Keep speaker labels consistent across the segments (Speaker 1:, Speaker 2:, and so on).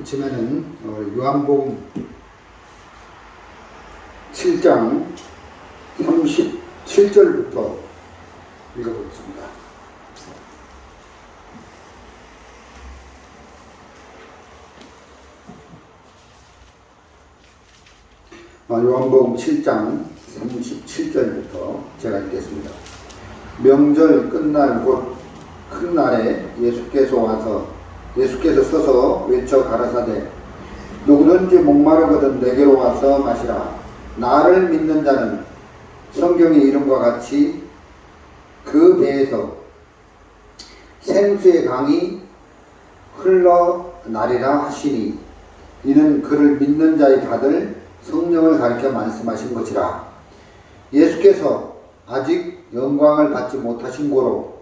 Speaker 1: 그치만은 요한복음 7장 37절부터 읽어보겠습니다. 요한복음 7장 37절부터 제가 읽겠습니다. 명절 끝날 곧 큰 날에 예수께서 서서 외쳐 가라사대 누구든지 목마르거든 내게로 와서 마시라. 나를 믿는 자는 성경의 이름과 같이 그 배에서 생수의 강이 흘러나리라 하시니 이는 그를 믿는 자의 받을 성령을 가리켜 말씀하신 것이라. 예수께서 아직 영광을 받지 못하신 고로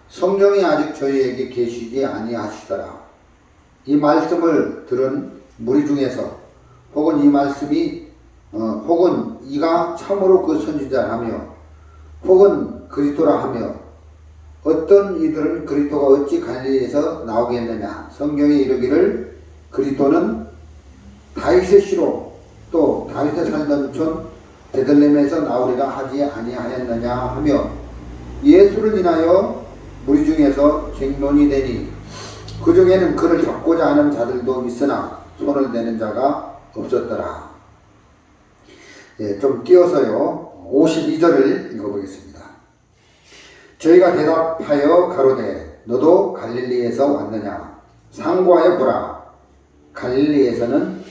Speaker 1: 성령이 아직 저희에게 계시지 아니하시더라. 이 말씀을 들은 무리 중에서 혹은 이 말씀이 혹은 이가 참으로 그 선지자라며 혹은 그리스도라 하며 어떤 이들은 그리스도가 어찌 갈릴리에서 나오겠느냐. 성경에 이르기를 그리스도는 다윗의 씨로 또 다윗의 살던 촌 베들레헴에서 나오리라 하지 아니하였느냐 하며 예수를 인하여 무리 중에서 쟁론이 되니 그 중에는 그를 잡고자 하는 자들도 있으나 손을 대는 자가 없었더라. 좀 띄어서요. 52절을 읽어보겠습니다. 저희가 대답하여 가로되 너도 갈릴리에서 왔느냐. 상고하여 보라. 갈릴리에서는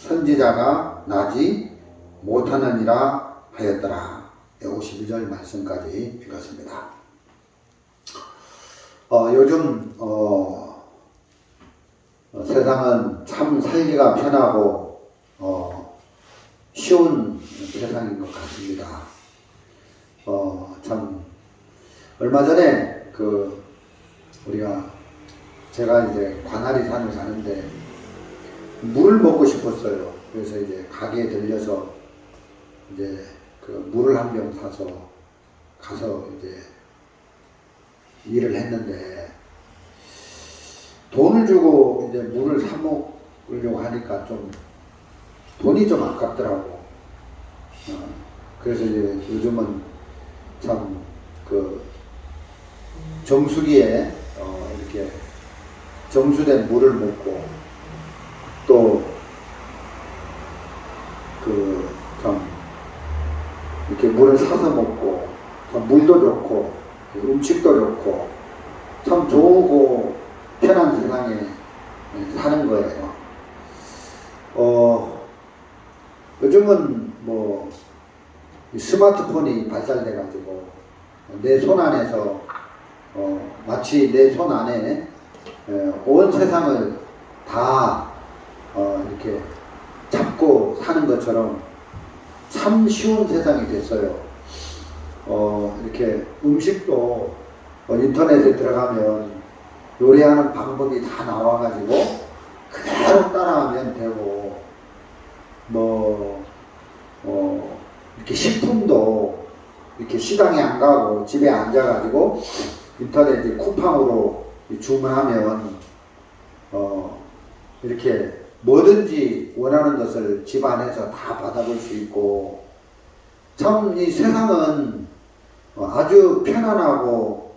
Speaker 1: 선지자가 나지 못하느니라 하였더라. 52절 말씀까지 읽었습니다. 요즘 세상은 참 살기가 편하고 쉬운 세상인 것 같습니다. 참 얼마 전에 제가 이제 관아리 산을 가는데 물을 먹고 싶었어요. 그래서 이제 가게에 들려서 이제 물을 한 병 사서 가서 이제 일을 했는데 돈을 주고 이제 물을 사 먹으려고 하니까 좀 돈이 좀 아깝더라고. 그래서 이제 요즘은 참 정수기에 이렇게 정수된 물을 먹고 또 참 이렇게 물을 사서 먹고 참 물도 좋고 음식도 좋고 참 좋고 편한 세상에 사는 거예요. 요즘은 스마트폰이 발달돼 가지고 내 손 안에서 마치 내 손 안에 온 세상을 다 이렇게 잡고 사는 것처럼 참 쉬운 세상이 됐어요. 이렇게 음식도 인터넷에 들어가면 요리하는 방법이 다 나와가지고 그대로 따라하면 되고 이렇게 식품도 이렇게 시장에 안 가고 집에 앉아가지고 인터넷 쿠팡으로 주문하면 이렇게 뭐든지 원하는 것을 집 안에서 다 받아볼 수 있고 참 이 세상은 아주 편안하고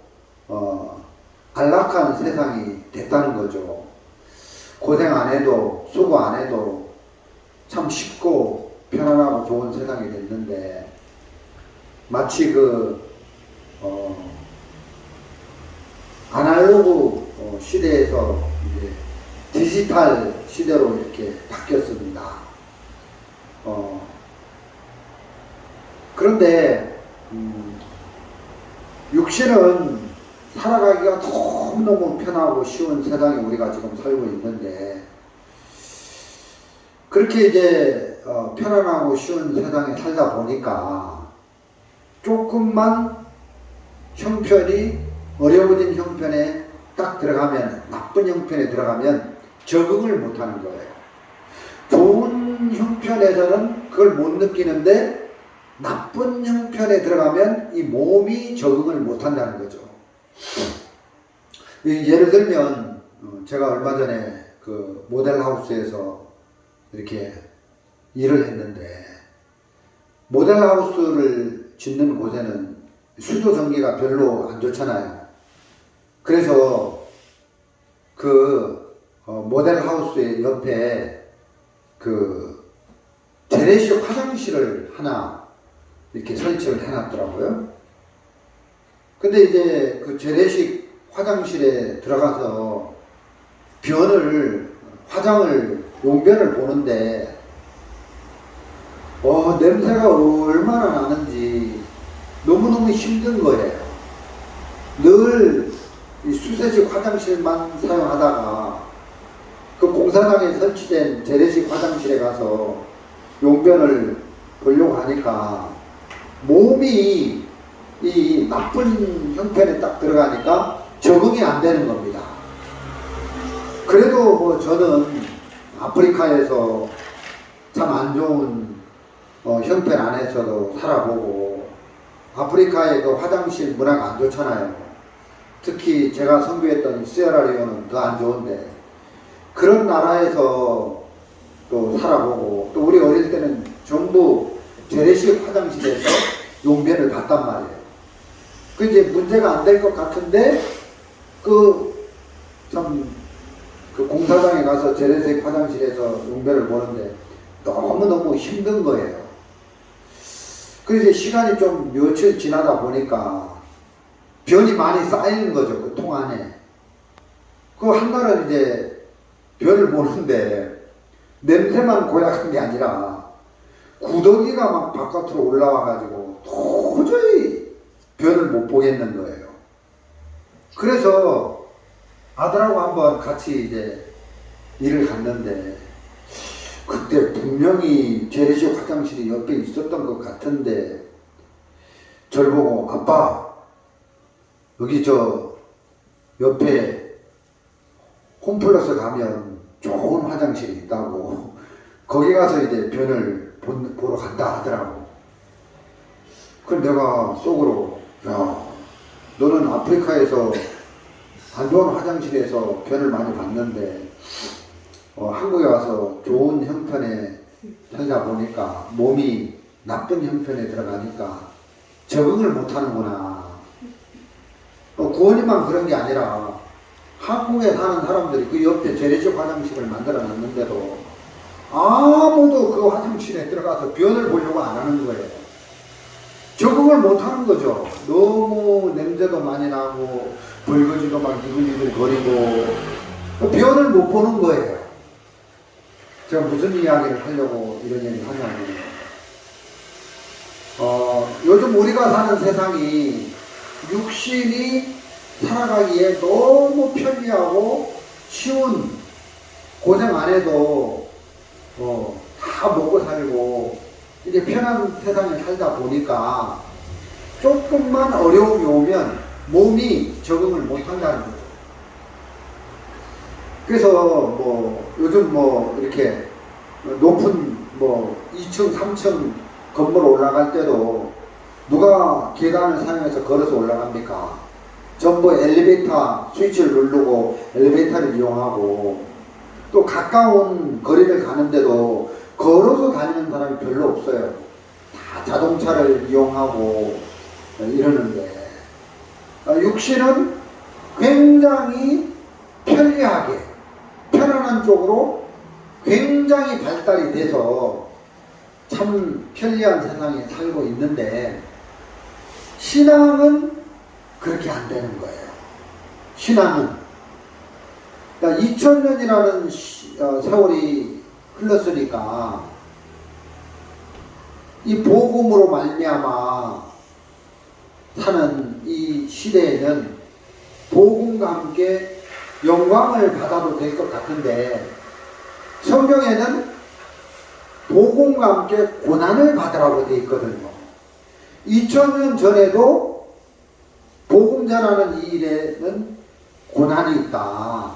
Speaker 1: 안락한 세상이 됐다는 거죠. 고생 안 해도 수고 안 해도 참 쉽고 편안하고 좋은 세상이 됐는데 마치 아날로그 시대에서 이제 디지털 시대로 이렇게 바뀌었습니다. 그런데 육신은 살아가기가 너무너무 편하고 쉬운 세상에 우리가 지금 살고 있는데 그렇게 이제 편안하고 쉬운 세상에 살다 보니까 조금만 형편이 어려워진 형편에 딱 들어가면 나쁜 형편에 들어가면 적응을 못하는 거예요. 좋은 형편에서는 그걸 못 느끼는데 나쁜 형편에 들어가면 이 몸이 적응을 못한다는 거죠. 예를 들면 제가 얼마 전에 그 모델하우스에서 이렇게 일을 했는데, 모델하우스를 짓는 곳에는 수도 전기가 별로 안 좋잖아요. 그래서 그 모델하우스의 옆에 그 재래식 화장실을 하나 이렇게 설치를 해놨더라고요. 근데 이제 그 재래식 화장실에 들어가서 용변을 보는데, 냄새가 얼마나 나는지 너무너무 힘든 거예요. 늘 이 수세식 화장실만 사용하다가 그 공사장에 설치된 재래식 화장실에 가서 용변을 보려고 하니까 몸이 이 나쁜 형편에 딱 들어가니까 적응이 안 되는 겁니다. 그래도 뭐 저는 아프리카에서 참 안 좋은 형편 안에서도 살아보고, 아프리카의 그 화장실 문화가 안 좋잖아요. 특히 제가 선교했던 시에라리온은 더 안 좋은데, 그런 나라에서 또 살아보고, 또 우리 어릴 때는 전부 재래식 화장실에서 용변을 봤단 말이에요. 그 이제 문제가 안 될 것 같은데, 그 공사장에 가서 재래식 화장실에서 용변을 보는데 너무너무 힘든 거예요. 그래서 이제 시간이 좀 며칠 지나다 보니까 변이 많이 쌓이는 거죠, 그 통 안에. 그 한 날은 이제 변을 보는데 냄새만 고약한 게 아니라 구더기가 막 바깥으로 올라와가지고 도저히 변을 못 보겠는 거예요. 그래서 아들하고 한번 같이 이제 일을 갔는데, 그때 분명히 재래식 화장실이 옆에 있었던 것 같은데, 저를 보고 아빠, 여기 저 옆에 홈플러스 가면 좋은 화장실이 있다고, 거기 가서 이제 변을 보러 간다 하더라고. 그럼 내가 속으로, 야, 너는 아프리카에서 안 좋은 화장실에서 변을 많이 봤는데 한국에 와서 좋은 형편에 살다 보니까 몸이 나쁜 형편에 들어가니까 적응을 못하는구나. 구원이만 그런 게 아니라 한국에 사는 사람들이 그 옆에 재래식 화장실을 만들어 놨는데도 아무도 그 화장실에 들어가서 변을 보려고 안 하는 거예요. 적응을 못 하는 거죠. 너무 냄새도 많이 나고 벌거지도 막 이글이글 거리고 변을 못 보는 거예요. 제가 무슨 이야기를 하려고 이런 얘기를 하냐면, 요즘 우리가 사는 세상이 육신이 살아가기에 너무 편리하고 쉬운, 고생 안 해도 다 먹고 살고 이제 편한 세상에 살다 보니까 조금만 어려움이 오면 몸이 적응을 못한다는 거죠. 그래서 뭐 요즘 뭐 이렇게 높은 뭐 2층, 3층 건물 올라갈 때도 누가 계단을 사용해서 걸어서 올라갑니까? 전부 엘리베이터 스위치를 누르고 엘리베이터를 이용하고, 또 가까운 거리를 가는데도 걸어서 다니는 사람이 별로 없어요. 다 자동차를 이용하고 이러는데, 육신은 굉장히 편리하게, 편안한 쪽으로 굉장히 발달이 돼서 참 편리한 세상에 살고 있는데, 신앙은 그렇게 안 되는 거예요. 신앙은 2000년이라는 세월이 흘렀으니까 이 복음으로 말미암아 사는 이 시대에는 복음과 함께 영광을 받아도 될 것 같은데, 성경에는 복음과 함께 고난을 받으라고 되어 있거든요. 2000년 전에도 복음 전하는 이 일에는 고난이 있다.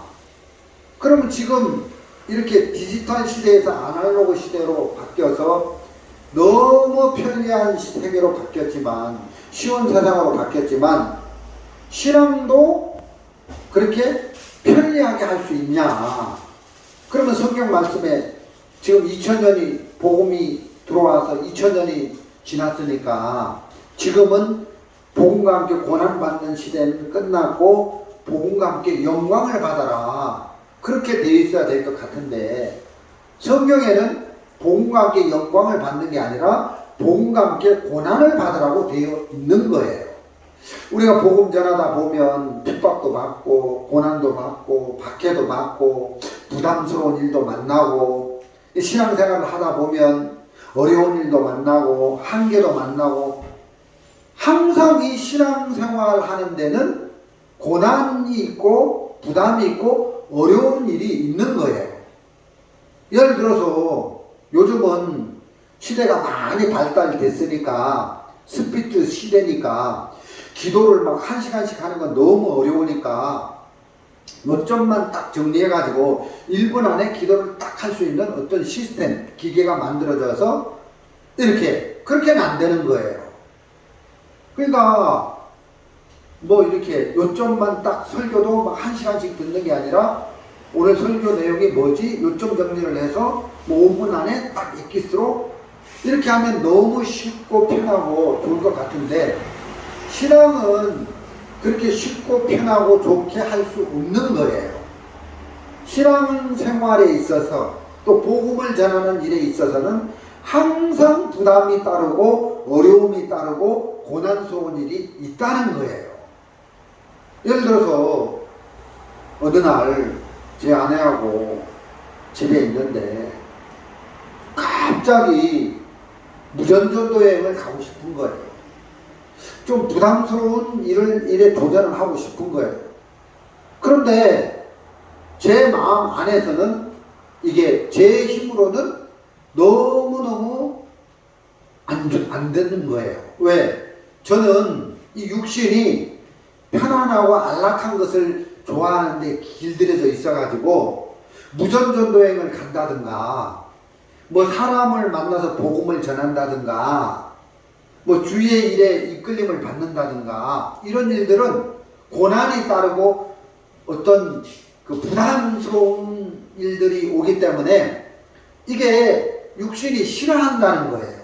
Speaker 1: 그러면 지금 이렇게 디지털 시대에서 아날로그 시대로 바뀌어서 너무 편리한 세계로 바뀌었지만, 쉬운 세상으로 바뀌었지만, 신앙도 그렇게 편리하게 할 수 있냐? 그러면 성경 말씀에 지금 2000년이 복음이 들어와서 2000년이 지났으니까 지금은 복음과 함께 고난받는 시대는 끝났고 복음과 함께 영광을 받아라. 그렇게 되어 있어야 될 것 같은데 성경에는 복음과 함께 영광을 받는 게 아니라 복음과 함께 고난을 받으라고 되어 있는 거예요. 우리가 복음 전하다 보면 핍박도 받고 고난도 받고 박해도 받고 부담스러운 일도 만나고 신앙생활을 하다 보면 어려운 일도 만나고 한계도 만나고 항상 이 신앙생활 하는 데는 고난이 있고 부담이 있고 어려운 일이 있는 거예요. 예를 들어서 요즘은 시대가 많이 발달됐으니까 스피드 시대니까 기도를 막 1시간씩 하는 건 너무 어려우니까 몇 점만 딱 정리해가지고 1분 안에 기도를 딱 할 수 있는 어떤 시스템, 기계가 만들어져서 이렇게, 그렇게는 안 되는 거예요. 그러니까 뭐 이렇게 요점만 딱 설교도 막 1시간씩 듣는 게 아니라 오늘 설교 내용이 뭐지? 요점 정리를 해서 뭐 5분 안에 딱 엑기스로 이렇게 하면 너무 쉽고 편하고 좋을 것 같은데 신앙은 그렇게 쉽고 편하고 좋게 할 수 없는 거예요. 신앙생활에 있어서 또 복음을 전하는 일에 있어서는 항상 부담이 따르고 어려움이 따르고 고난스러운 일이 있다는 거예요. 예를 들어서 어느 날 제 아내하고 집에 있는데 갑자기 무전전도 여행을 가고 싶은 거예요. 좀 부담스러운 일에 도전을 하고 싶은 거예요. 그런데 제 마음 안에서는 이게 제 힘으로는 너무너무 안 되는 거예요. 왜? 저는 이 육신이 편안하고 안락한 것을 좋아하는데 길들여져 있어가지고 무전전도행을 간다든가 뭐 사람을 만나서 복음을 전한다든가 뭐 주의 일에 이끌림을 받는다든가 이런 일들은 고난이 따르고 어떤 그 부담스러운 일들이 오기 때문에 이게 육신이 싫어한다는 거예요.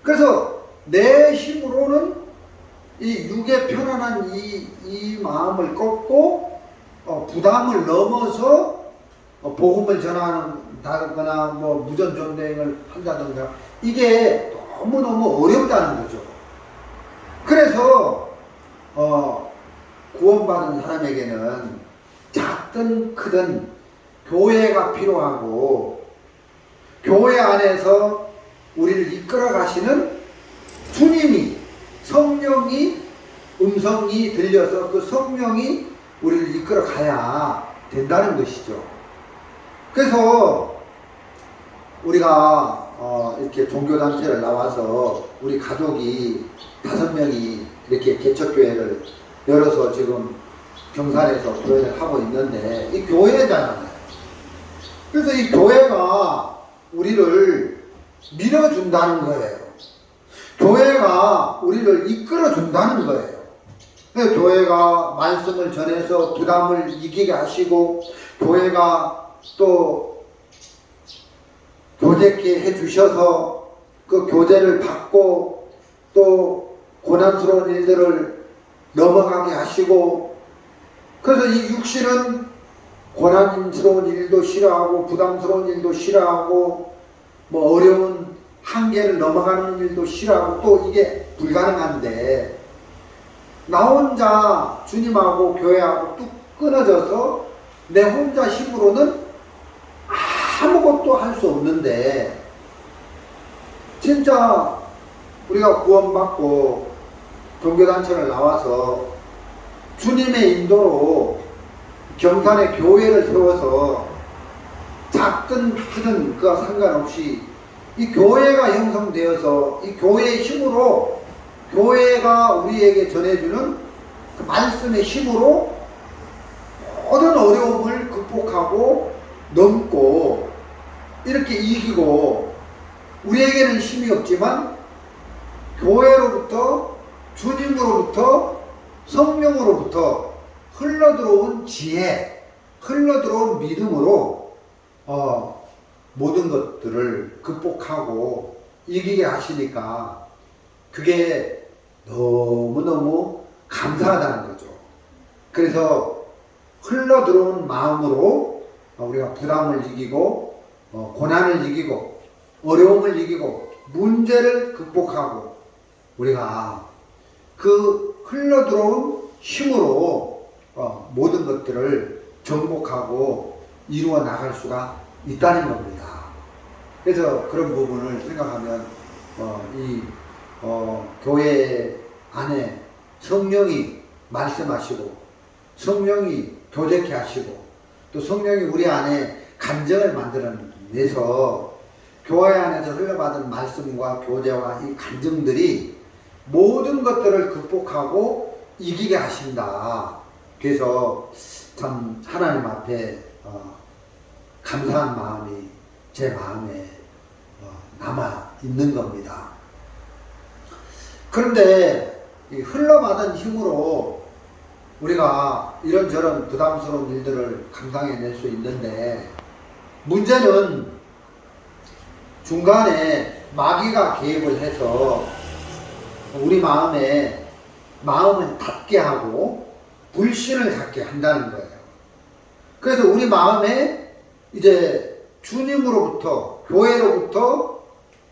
Speaker 1: 그래서 내 힘으로는 이 육의 편안한 이 마음을 꺾고 부담을 넘어서 복음을 전한다거나 뭐 무전전도행을 한다든가 이게 너무너무 어렵다는 거죠. 그래서 구원받은 사람에게는 작든 크든 교회가 필요하고 교회 안에서 우리를 이끌어 가시는 주님이 성령이 음성이 들려서 그 성령이 우리를 이끌어 가야 된다는 것이죠. 그래서 우리가 이렇게 종교단체를 나와서 우리 가족이 5명이 이렇게 개척교회를 열어서 지금 경산에서 교회를 하고 있는데 이 교회잖아요. 그래서 이 교회가 우리를 밀어준다는 거예요. 교회가 우리를 이끌어준다는 거예요. 그래서 교회가 말씀을 전해서 부담을 이기게 하시고 교회가 또 교제케 해주셔서 그 교제를 받고 또 고난스러운 일들을 넘어가게 하시고 그래서 이 육신은 고난스러운 일도 싫어하고 부담스러운 일도 싫어하고 뭐 어려운 한계를 넘어가는 일도 싫어하고 또 이게 불가능한데 나 혼자 주님하고 교회하고 뚝 끊어져서 내 혼자 힘으로는 아무것도 할 수 없는데 진짜 우리가 구원받고 종교단체를 나와서 주님의 인도로 경산에 교회를 세워서 작든 크든 그와 상관없이 이 교회가 형성되어서 이 교회의 힘으로 교회가 우리에게 전해주는 그 말씀의 힘으로 모든 어려움을 극복하고 넘고 이렇게 이기고 우리에게는 힘이 없지만 교회로부터 주님으로부터 성령으로부터 흘러들어온 지혜, 흘러들어온 믿음으로 모든 것들을 극복하고 이기게 하시니까 그게 너무너무 감사하다는 거죠. 그래서 흘러 들어온 마음으로 우리가 부담을 이기고 고난을 이기고 어려움을 이기고 문제를 극복하고 우리가 그 흘러 들어온 힘으로 모든 것들을 정복하고 이루어 나갈 수가 있다는 겁니다. 그래서 그런 부분을 생각하면 교회 안에 성령이 말씀하시고 성령이 교제케 하시고 또 성령이 우리 안에 간증을 만들어내서 교회 안에서 흘러받은 말씀과 교제와 이 간증들이 모든 것들을 극복하고 이기게 하신다. 그래서 참 하나님 앞에 감사한 마음이 제 마음에 남아 있는 겁니다. 그런데 이 흘러받은 힘으로 우리가 이런저런 부담스러운 일들을 감당해낼 수 있는데 문제는 중간에 마귀가 개입을 해서 우리 마음을 닫게 하고 불신을 갖게 한다는 거예요. 그래서 우리 마음에 이제 주님으로부터 교회로부터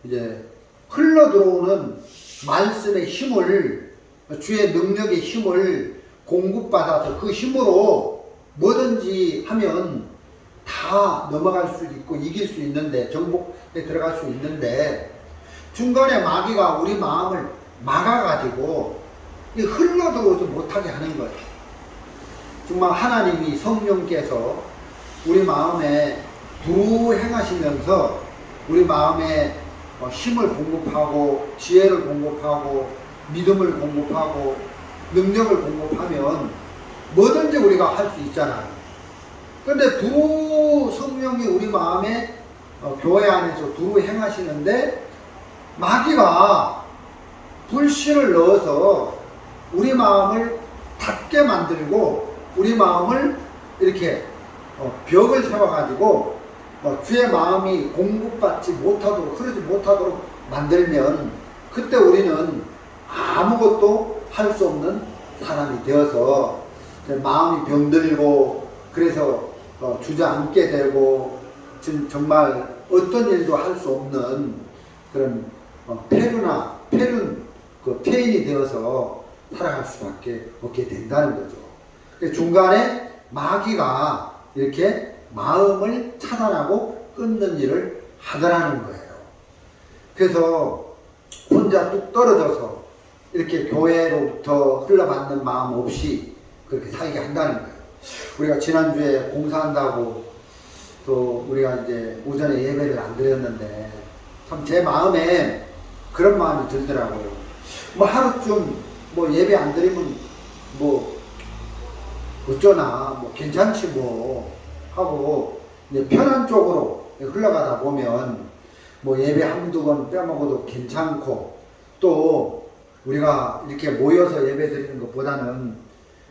Speaker 1: 이제 흘러 들어오는 말씀의 힘을 주의 능력의 힘을 공급받아서 그 힘으로 뭐든지 하면 다 넘어갈 수 있고 이길 수 있는데 정복에 들어갈 수 있는데 중간에 마귀가 우리 마음을 막아가지고 흘러 들어오지 못하게 하는 거예요. 정말 하나님이 성령께서 우리 마음에 두루 행하시면서 우리 마음에 힘을 공급하고 지혜를 공급하고 믿음을 공급하고 능력을 공급하면 뭐든지 우리가 할 수 있잖아요. 그런데 두루 성령이 우리 마음에 교회 안에서 두루 행하시는데 마귀가 불신을 넣어서 우리 마음을 닫게 만들고 우리 마음을 이렇게 벽을 세워가지고 주의 마음이 공급받지 못하도록 흐르지 못하도록 만들면 그때 우리는 아무것도 할 수 없는 사람이 되어서 마음이 병들고 그래서 주저앉게 되고 정말 어떤 일도 할 수 없는 그런 폐인이 되어서 살아갈 수밖에 없게 된다는 거죠. 중간에 마귀가 이렇게 마음을 차단하고 끊는 일을 하더라는 거예요. 그래서 혼자 뚝 떨어져서 이렇게 교회로부터 흘러받는 마음 없이 그렇게 살게 한다는 거예요. 우리가 지난주에 공사한다고 또 우리가 이제 오전에 예배를 안 드렸는데 참 제 마음에 그런 마음이 들더라고요. 뭐 하루쯤 뭐 예배 안 드리면 뭐 어쩌나 뭐 괜찮지 뭐 하고 이제 편한 쪽으로 흘러가다 보면 뭐 예배 한두 번 빼먹어도 괜찮고 또 우리가 이렇게 모여서 예배 드리는 것보다는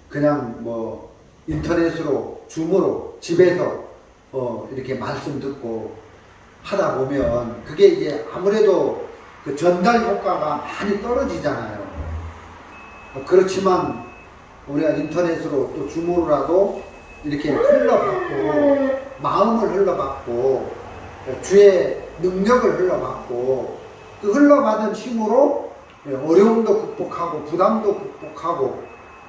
Speaker 1: 그냥 뭐 인터넷으로 줌으로 집에서 이렇게 말씀 듣고 하다 보면 그게 이제 아무래도 그 전달 효과가 많이 떨어지잖아요. 그렇지만 우리가 인터넷으로 또 줌으로라도 이렇게 흘러받고 마음을 흘러받고 주의 능력을 흘러받고 그 흘러받은 힘으로 어려움도 극복하고 부담도 극복하고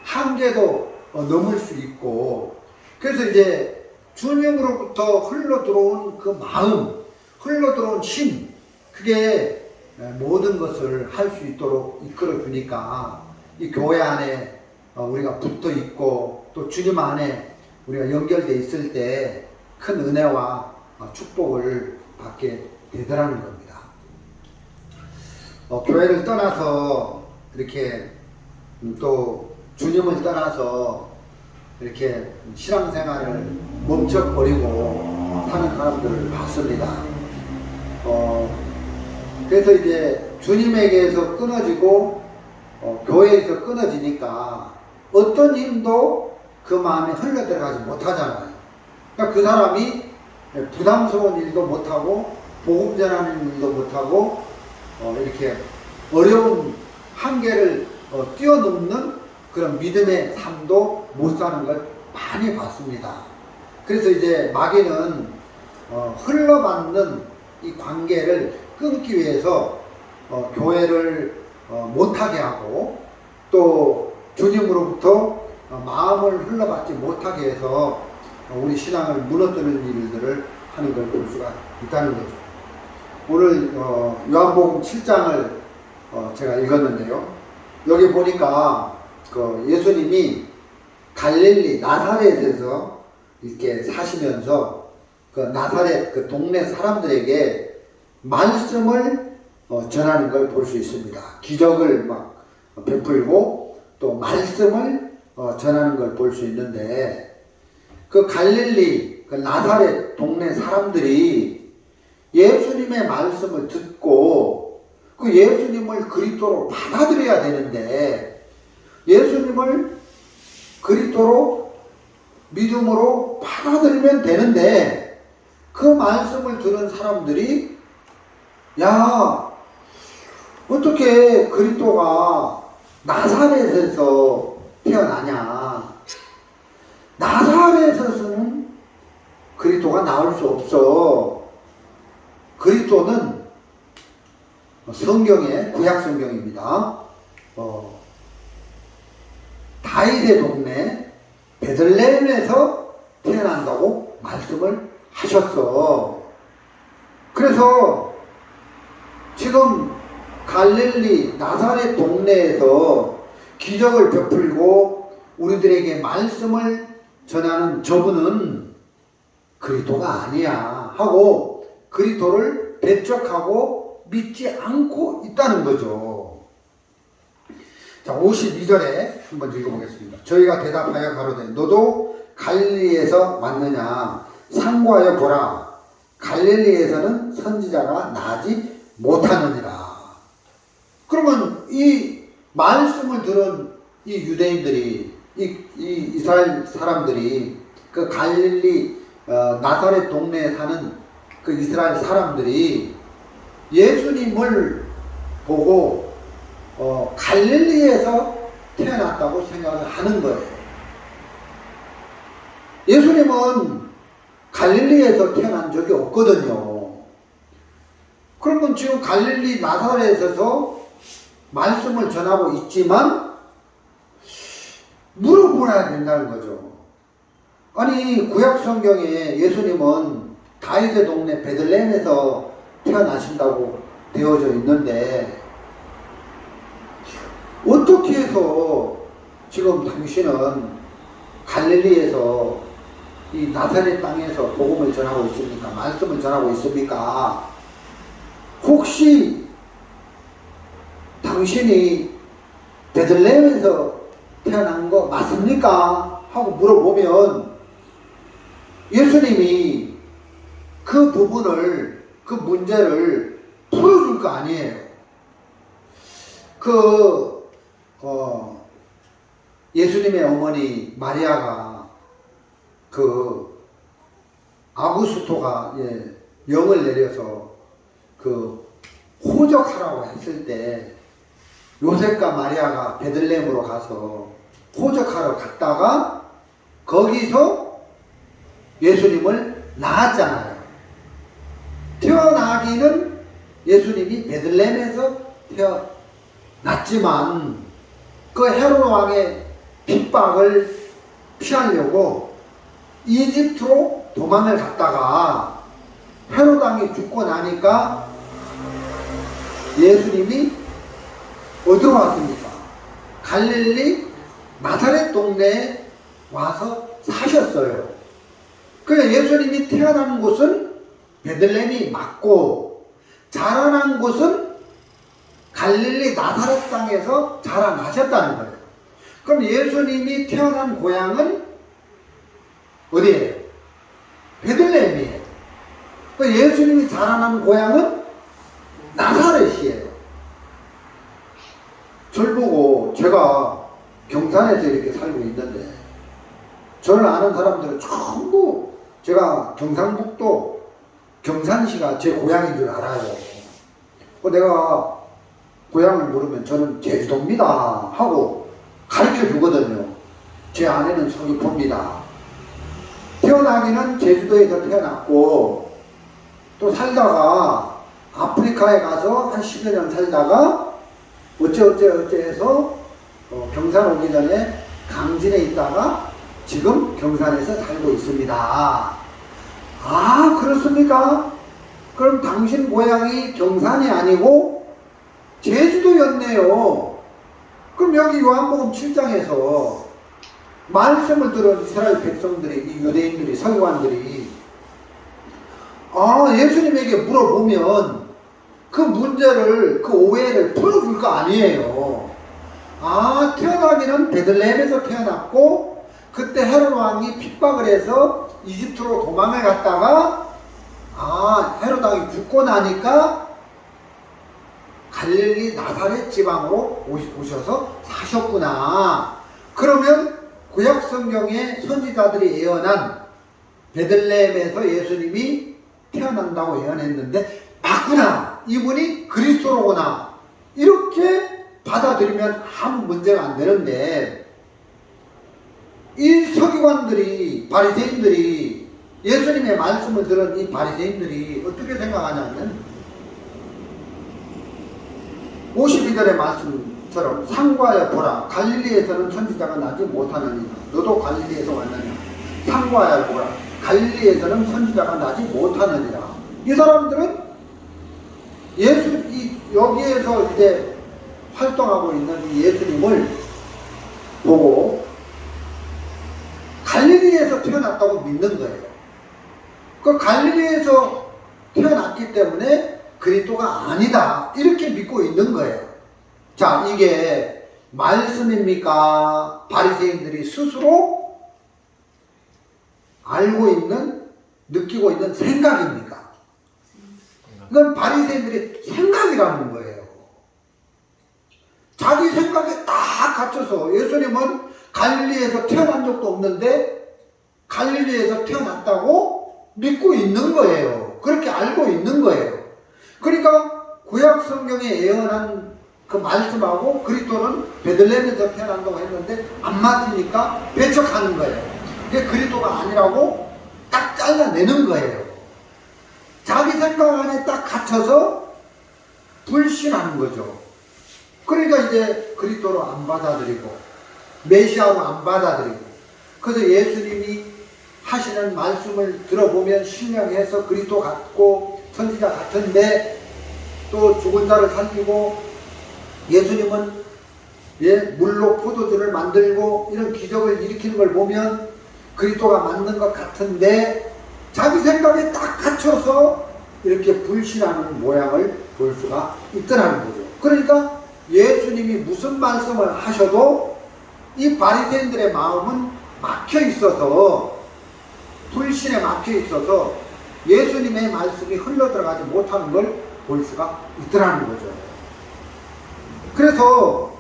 Speaker 1: 한계도 넘을 수 있고 그래서 이제 주님으로부터 흘러 들어온 그 마음 흘러 들어온 힘 그게 모든 것을 할 수 있도록 이끌어 주니까 이 교회 안에 우리가 붙어 있고 또 주님 안에 우리가 연결되어 있을 때 큰 은혜와 축복을 받게 되더라는 겁니다. 교회를 떠나서 이렇게 또 주님을 떠나서 이렇게 신앙생활을 멈춰버리고 사는 사람들을 봤습니다. 그래서 이제 주님에게서 끊어지고 교회에서 끊어지니까 어떤 힘도 그 마음에 흘러들어가지 못하잖아요. 그러니까 그 사람이 부담스러운 일도 못하고 복음 전하는 일도 못하고 이렇게 어려운 한계를 뛰어넘는 그런 믿음의 삶도 못 사는 걸 많이 봤습니다. 그래서 이제 마귀는 흘러받는 이 관계를 끊기 위해서 교회를 못하게 하고 또 주님으로부터 마음을 흘러받지 못하게 해서 우리 신앙을 무너뜨리는 일들을 하는 걸 볼 수가 있다는 거죠. 오늘 요한복음 7장을 제가 읽었는데요. 여기 보니까 그 예수님이 갈릴리 나사렛에서 이렇게 사시면서 그 나사렛 그 동네 사람들에게 말씀을 전하는 걸 볼 수 있습니다. 기적을 막 베풀고 또 말씀을 전하는 걸 볼 수 있는데, 그 갈릴리 그 나사렛 동네 사람들이 예수님의 말씀을 듣고 그 예수님을 그리스도로 받아들여야 되는데, 예수님을 그리스도로 믿음으로 받아들이면 되는데, 그 말씀을 들은 사람들이 야, 어떻게 그리스도가 나사렛에서 태어나냐, 나사렛에서는 그리스도가 나올 수 없어. 그리스도는 성경의 구약 성경입니다. 다윗의 동네 베들레헴에서 태어난다고 말씀을 하셨어. 그래서 지금 갈릴리 나사렛 동네에서 기적을 베풀고 우리들에게 말씀을 전하는 저분은 그리스도가 아니야 하고 그리스도를 배척하고 믿지 않고 있다는 거죠. 자, 52절에 한번 읽어보겠습니다. 저희가 대답하여 가로되 너도 갈릴리에서 왔느냐, 상고하여 보라, 갈릴리에서는 선지자가 나지 못하느니라. 그러면 이 말씀을 들은 이 유대인들이, 이 이스라엘 사람들이, 그 갈릴리 나사렛 동네에 사는 그 이스라엘 사람들이 예수님을 보고 갈릴리에서 태어났다고 생각을 하는 거예요. 예수님은 갈릴리에서 태어난 적이 없거든요. 그러면 지금 갈릴리 나사렛에서 말씀을 전하고 있지만 물어보아야 된다는 거죠. 아니, 구약 성경에 예수님은 다윗의 동네 베들레헴에서 태어나신다고 되어져 있는데 어떻게 해서 지금 당신은 갈릴리에서 이 나사렛 땅에서 복음을 전하고 있습니까? 말씀을 전하고 있습니까? 혹시 당신이 베들레헴에서 태어난 거 맞습니까? 하고 물어보면 예수님이 그 부분을, 그 문제를 풀어줄 거 아니에요. 예수님의 어머니 마리아가 그 아구스토가 영을 내려서 그 호적하라고 했을 때 요셉과 마리아가 베들레헴으로 가서 호적하러 갔다가 거기서 예수님을 낳았잖아요. 태어나기는 예수님이 베들레헴에서 태어났지만 그 헤롯 왕의 핍박을 피하려고 이집트로 도망을 갔다가 헤롯 왕이 죽고 나니까 예수님이 어디로 왔습니까? 갈릴리 나사렛 동네에 와서 사셨어요. 그래서 예수님이 태어난 곳은 베들레헴이 맞고 자라난 곳은 갈릴리 나사렛 땅에서 자라나셨다는 거예요. 그럼 예수님이 태어난 고향은 어디예요? 베들레헴이에요. 예수님이 자라난 고향은 나사렛이에요. 저를 보고, 제가 경산에서 이렇게 살고 있는데 저를 아는 사람들은 전부 제가 경상북도 경산시가 제 고향인 줄 알아요. 내가 고향을 물으면 저는 제주도입니다 하고 가르쳐 주거든요. 제 아내는 서귀포입니다. 태어나기는 제주도에서 태어났고 또 살다가 아프리카에 가서 한 10여 년 살다가 어째 해서 경산 오기 전에 강진에 있다가 지금 경산에서 살고 있습니다. 아, 그렇습니까? 그럼 당신 고향이 경산이 아니고 제주도였네요. 그럼 여기 요한복음 7장에서 말씀을 들은 이스라엘 백성들이, 이 유대인들이, 서기관들이 예수님에게 물어보면 그 문제를, 그 오해를 풀어줄 거 아니에요. 태어나기는 베들레헴에서 태어났고 그때 헤롯 왕이 핍박을 해서 이집트로 도망을 갔다가 헤롯 왕이 죽고 나니까 갈릴리 나사렛 지방으로 오셔서 사셨구나. 그러면 구약 성경의 선지자들이 예언한 베들레헴에서 예수님이 태어난다고 예언했는데 맞구나. 이분이 그리스도로구나. 이렇게 받아들이면 아무 문제가 안 되는데 이 서기관들이, 바리새인들이, 예수님의 말씀을 들은 이 바리새인들이 어떻게 생각하냐면 52절의 말씀처럼 상고하여 보라. 갈릴리에서는 선지자가 나지 못하느니라. 너도 갈릴리에서 왔느냐. 상고하여 보라. 갈릴리에서는 선지자가 나지 못하느니라. 이 사람들은 여기에서 이제 활동하고 있는 이 예수님을 보고 갈릴리에서 태어났다고 믿는 거예요. 그 갈릴리에서 태어났기 때문에 그리스도가 아니다. 이렇게 믿고 있는 거예요. 자, 이게 말씀입니까? 바리새인들이 스스로 알고 있는, 느끼고 있는 생각입니까? 이건 바리새인들이 생각이라는 거예요. 자기 생각에 딱 갇혀서 예수님은 갈릴리에서 태어난 적도 없는데 갈릴리에서 태어났다고 믿고 있는 거예요. 그렇게 알고 있는 거예요. 그러니까 구약 성경에 예언한 그 말씀하고 그리스도는 베들레헴에서 태어난다고 했는데 안 맞으니까 배척하는 거예요. 그게 그리스도가 아니라고 딱 잘라내는 거예요. 자기 생각 안에 딱 갇혀서 불신하는 거죠. 그러니까 이제 그리스도로 안 받아들이고 메시아로 안 받아들이고, 그래서 예수님이 하시는 말씀을 들어보면 신령해서 그리스도 같고 선지자 같은데 또 죽은 자를 살리고 예수님은 물로 포도주를 만들고 이런 기적을 일으키는 걸 보면 그리스도가 맞는 것 같은데 자기 생각에 딱 갇혀서 이렇게 불신하는 모양을 볼 수가 있더라는 거죠. 그러니까 예수님이 무슨 말씀을 하셔도 이 바리새인들의 마음은 막혀 있어서, 불신에 막혀 있어서 예수님의 말씀이 흘러들어가지 못하는 걸 볼 수가 있더라는 거죠. 그래서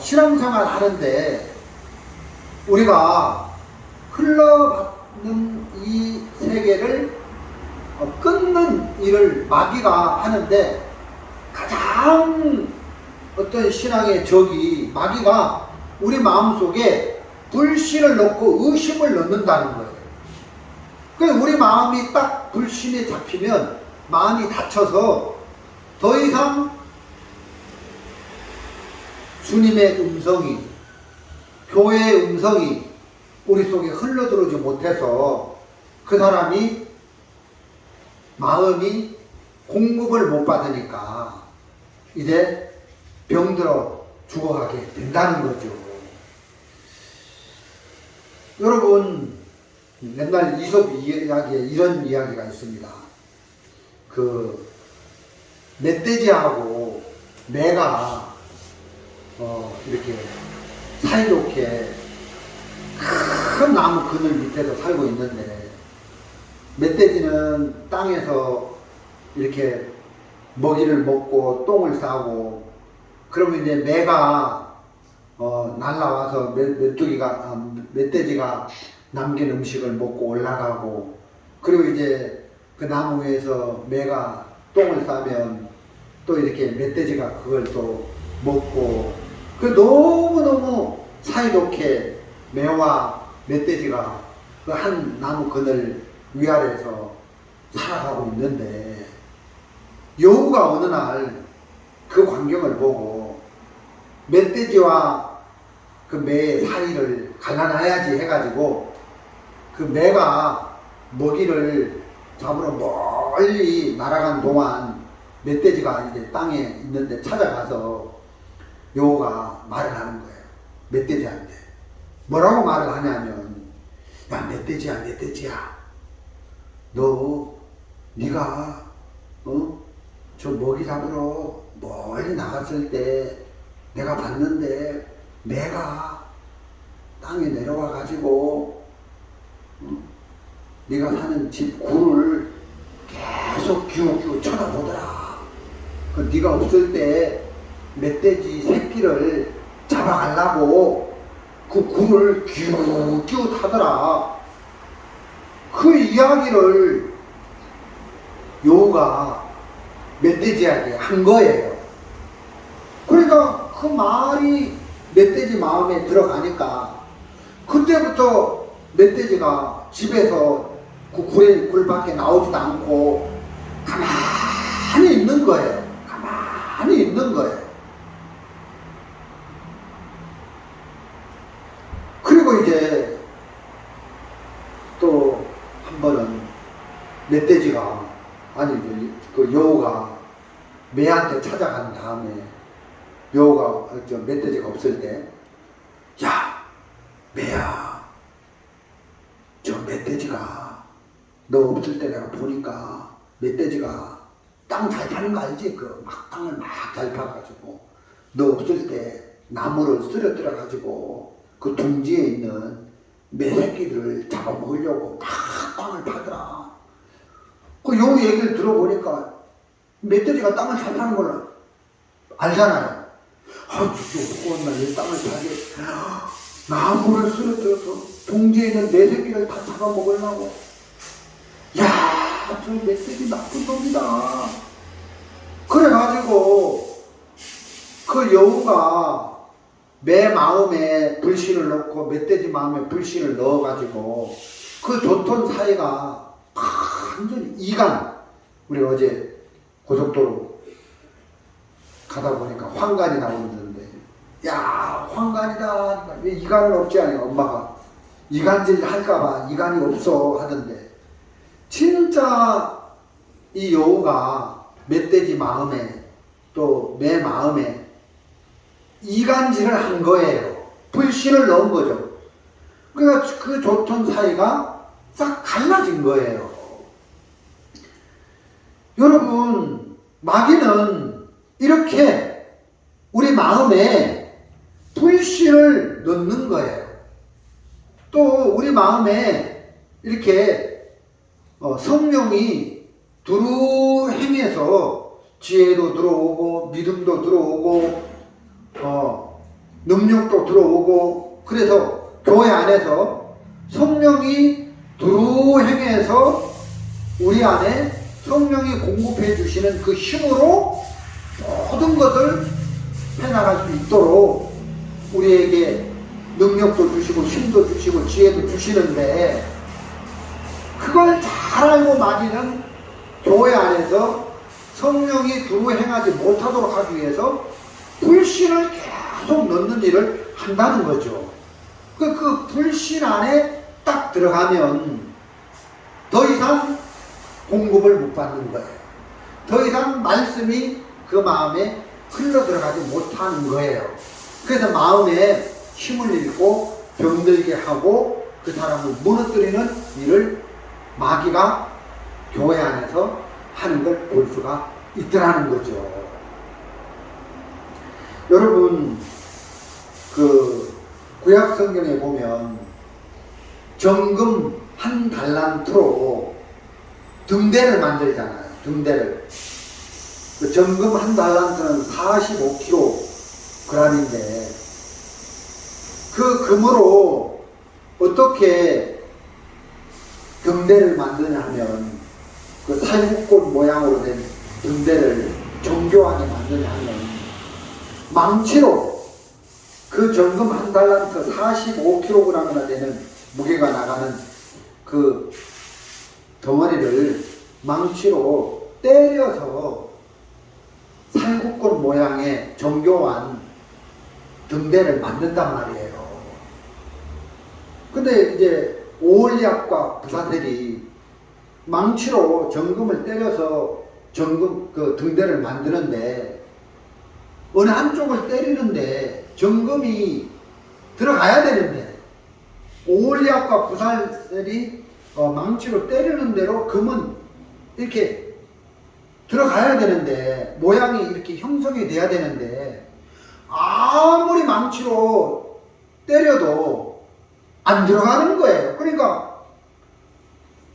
Speaker 1: 신앙생활 하는데 우리가 흘러받는 이 세계를 끊는 일을 마귀가 하는데 가장 어떤 신앙의 적이 마귀가 우리 마음속에 불신을 넣고 의심을 넣는다는 거예요. 그래서 우리 마음이 딱 불신에 잡히면 마음이 닫혀서 더 이상 주님의 음성이, 교회의 음성이 우리 속에 흘러들어오지 못해서 그 사람이 마음이 공급을 못 받으니까 이제 병들어 죽어가게 된다는 거죠. 여러분, 옛날 이솝 이야기에 이런 이야기가 있습니다. 그 멧돼지하고 매가 이렇게 사이좋게 큰 나무 그늘 밑에서 살고 있는데 멧돼지는 땅에서 이렇게 먹이를 먹고 똥을 싸고, 그러면 이제 매가 날라와서 멧돼지가 남긴 음식을 먹고 올라가고, 그리고 이제 그 나무 위에서 매가 똥을 싸면 또 이렇게 멧돼지가 그걸 또 먹고, 그 너무너무 사이좋게 매와 멧돼지가 그 한 나무 그늘 위아래에서 살아가고 있는데, 여우가 어느 날 그 광경을 보고 멧돼지와 그 매의 사이를 갈라놔야지 해가지고, 그 매가 먹이를 잡으러 멀리 날아간 동안 멧돼지가 이제 땅에 있는데 찾아가서 여우가 말을 하는 거예요. 멧돼지한테. 뭐라고 말을 하냐면, 야, 멧돼지야, 멧돼지야. 네가 저 먹이 잡으러 멀리 나갔을 때 내가 봤는데 매가 땅에 내려와 가지고 네가 사는 집 굴을 계속 기웃기웃 쳐다보더라. 그 네가 없을 때 멧돼지 새끼를 잡아가려고 그 굴을 기웃기웃 하더라. 그 이야기를 여우가 멧돼지에게 한 거예요. 그러니까 그 말이 멧돼지 마음에 들어가니까 그때부터 멧돼지가 집에서 그 굴 밖에 나오지도 않고 가만히 있는 거예요. 가만히 있는 거예요. 그리고 이제 또 한 번은 멧돼지가, 아니 그 여우가 매한테 찾아간 다음에, 여우가 멧돼지가 없을 때, 야, 매야, 저 멧돼지가 너 없을 때 내가 보니까 멧돼지가 땅 잘 파는 거 알지? 그 막 땅을 막 잘 파가지고 너 없을 때 나무를 쓰러뜨려 가지고 그 둥지에 있는 매새끼를 잡아먹으려고 막 땅을 파더라. 그 여우 얘기를 들어보니까 멧돼지가 땅을 잘 파는 걸 알잖아요. 죽었나, 이 땅을 파게 나무를 쓰러뜨려서 둥지에 있는 매새끼를 다 잡아먹으려고. 야, 저 멧돼지 나쁜 놈이다. 그래가지고 그 여우가 매 마음에 불신을 넣고 멧돼지 마음에 불신을 넣어가지고 그 좋던 사이가 완전히 이간, 우리 어제 고속도로 가다 보니까 황간이 나오는데, 야, 황간이다. 왜 이간을 없지 않냐, 엄마가 이간질 할까봐 이간이 없어 하던데, 진짜 이 여우가 멧돼지 마음에 또 매 마음에 이간질을 한 거예요. 불신을 넣은 거죠. 그러니까 그 좋던 사이가 싹 갈라진 거예요. 여러분, 마귀는 이렇게 우리 마음에 불신을 넣는 거예요. 또 우리 마음에 이렇게 성령이 두루 행해서 지혜도 들어오고 믿음도 들어오고 능력도 들어오고, 그래서 교회 안에서 성령이 두루 행해서 우리 안에 성령이 공급해 주시는 그 힘으로 모든 것을 해나갈 수 있도록 우리에게 능력도 주시고 힘도 주시고 지혜도 주시는데, 그걸 잘 알고 마귀는 교회 안에서 성령이 두루 행하지 못하도록 하기 위해서 불신을 계속 넣는 일을 한다는 거죠. 그 불신 안에 딱 들어가면 더 이상 공급을 못 받는 거예요. 더 이상 말씀이 그 마음에 흘러 들어가지 못하는 거예요. 그래서 마음에 힘을 잃고 병들게 하고 그 사람을 무너뜨리는 일을 마귀가 교회 안에서 하는 걸 볼 수가 있더라는 거죠. 여러분, 그 구약 성경에 보면 정금 1달란트로 등대를 만들잖아요. 등대를. 그 정금 1달란트는 45kg인데 그 금으로 어떻게 등대를 만드냐 하면 그 살구꽃 모양으로 된 등대를 정교하게 만드냐 하면 망치로 그 정금 한 달란트 45kg이나 되는 무게가 나가는 그 덩어리를 망치로 때려서 살구꽃 모양의 정교한 등대를 만든단 말이에요. 근데 이제 오홀리압과 부사들이 망치로 정금을 때려서 정금 그 등대를 만드는데 어느 한쪽을 때리는데 정금이 들어가야 되는데 오홀리압과 부사들이 망치로 때리는 대로 금은 이렇게 들어가야 되는데 모양이 이렇게 형성이 돼야 되는데 아무리 망치로 때려도 안 들어가는 거예요. 그러니까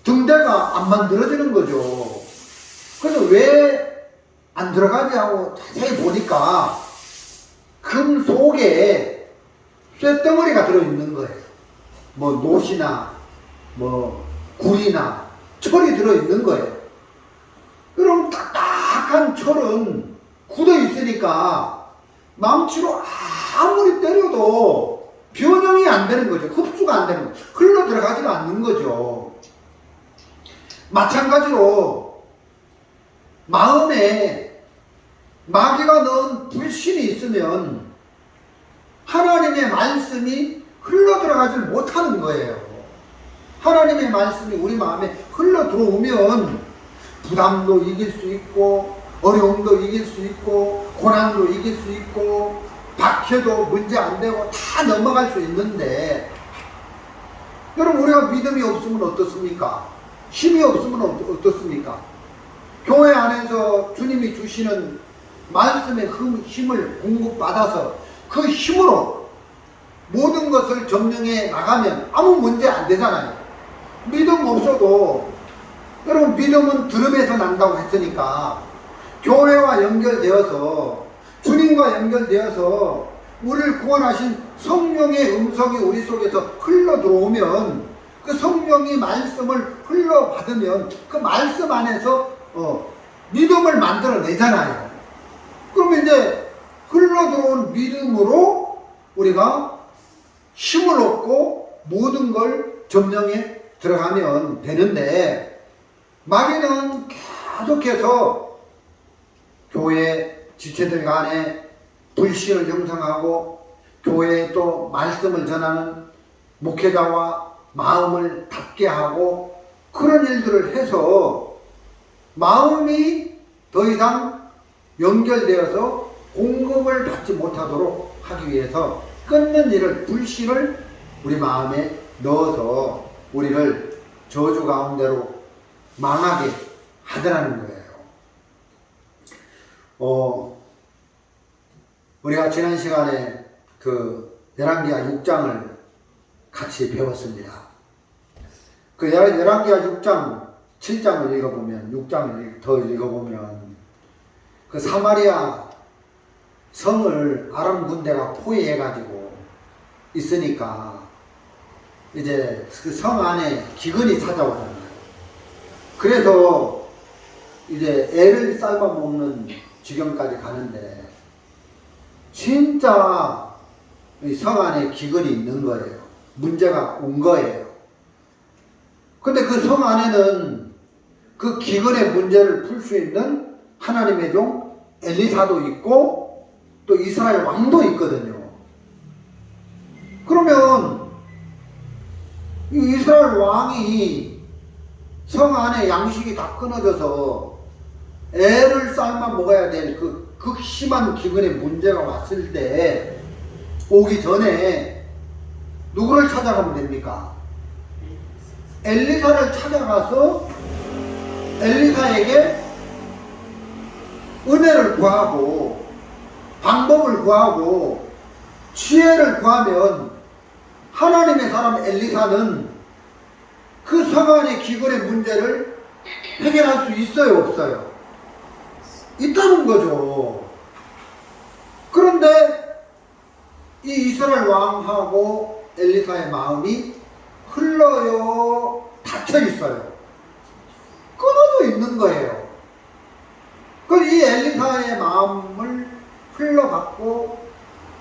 Speaker 1: 등대가 안 만들어지는 거죠. 그래서 왜 안 들어가지 하고 자세히 보니까 금 속에 쇳덩어리가 들어있는 거예요. 뭐 노시나 뭐 굴이나 철이 들어있는 거예요. 그럼 딱딱한 철은 굳어 있으니까 망치로 아무리 때려도 변형이 안 되는 거죠. 흡수가 안 되는 거죠. 흘러 들어가지가 않는 거죠. 마찬가지로 마음에 마귀가 넣은 불신이 있으면 하나님의 말씀이 흘러 들어가질 못하는 거예요. 하나님의 말씀이 우리 마음에 흘러 들어오면 부담도 이길 수 있고 어려움도 이길 수 있고 고난도 이길 수 있고 박혀도 문제 안 되고 다 넘어갈 수 있는데 여러분 우리가 믿음이 없으면 어떻습니까? 힘이 없으면 어떻습니까? 교회 안에서 주님이 주시는 말씀의 힘을 공급받아서 그 힘으로 모든 것을 점령해 나가면 아무 문제 안 되잖아요. 믿음 없어도 여러분 믿음은 들음에서 난다고 했으니까 교회와 연결되어서 주님과 연결되어서 우리를 구원하신 성령의 음성이 우리 속에서 흘러 들어오면 그 성령이 말씀을 흘러받으면 그 말씀 안에서 믿음을 만들어내잖아요. 그러면 이제 흘러들어온 믿음으로 우리가 힘을 얻고 모든 걸 점령해 들어가면 되는데 마귀는 계속해서 교회 지체들 간에 불신을 형성하고 교회에 또 말씀을 전하는 목회자와 마음을 닫게 하고 그런 일들을 해서 마음이 더 이상 연결되어서 공급을 받지 못하도록 하기 위해서 끊는 일을 불신을 우리 마음에 넣어서 우리를 저주 가운데로 망하게 하더라는 거예요. 우리가 지난 시간에 그 열왕기하 6장을 같이 배웠습니다. 그 열왕기하 6장 7장을 읽어보면 6장을 더 읽어보면 그 사마리아 성을 아람 군대가 포위해가지고 있으니까 이제 그 성 안에 기근이 찾아오잖아요. 그래서 이제 애를 삶아 먹는 지경까지 가는데 진짜 성 안에 기근이 있는 거예요. 문제가 온 거예요. 근데 그 성 안에는 그 기근의 문제를 풀 수 있는 하나님의 종 엘리사도 있고 또 이스라엘 왕도 있거든요. 그러면 이 이스라엘 왕이 성 안에 양식이 다 끊어져서 애를 삶아 먹어야 될 그 극심한 기근의 문제가 왔을 때 오기 전에 누구를 찾아가면 됩니까? 엘리사를 찾아가서 엘리사에게 은혜를 구하고 방법을 구하고 지혜를 구하면 하나님의 사람 엘리사는 그 성 안의 기근의 문제를 해결할 수 있어요, 없어요? 있다는 거죠. 그런데 이 이스라엘 왕하고 엘리사의 마음이 흘러요 닫혀 있어요. 끊어져 있는 거예요. 이 엘리사의 마음을 흘러받고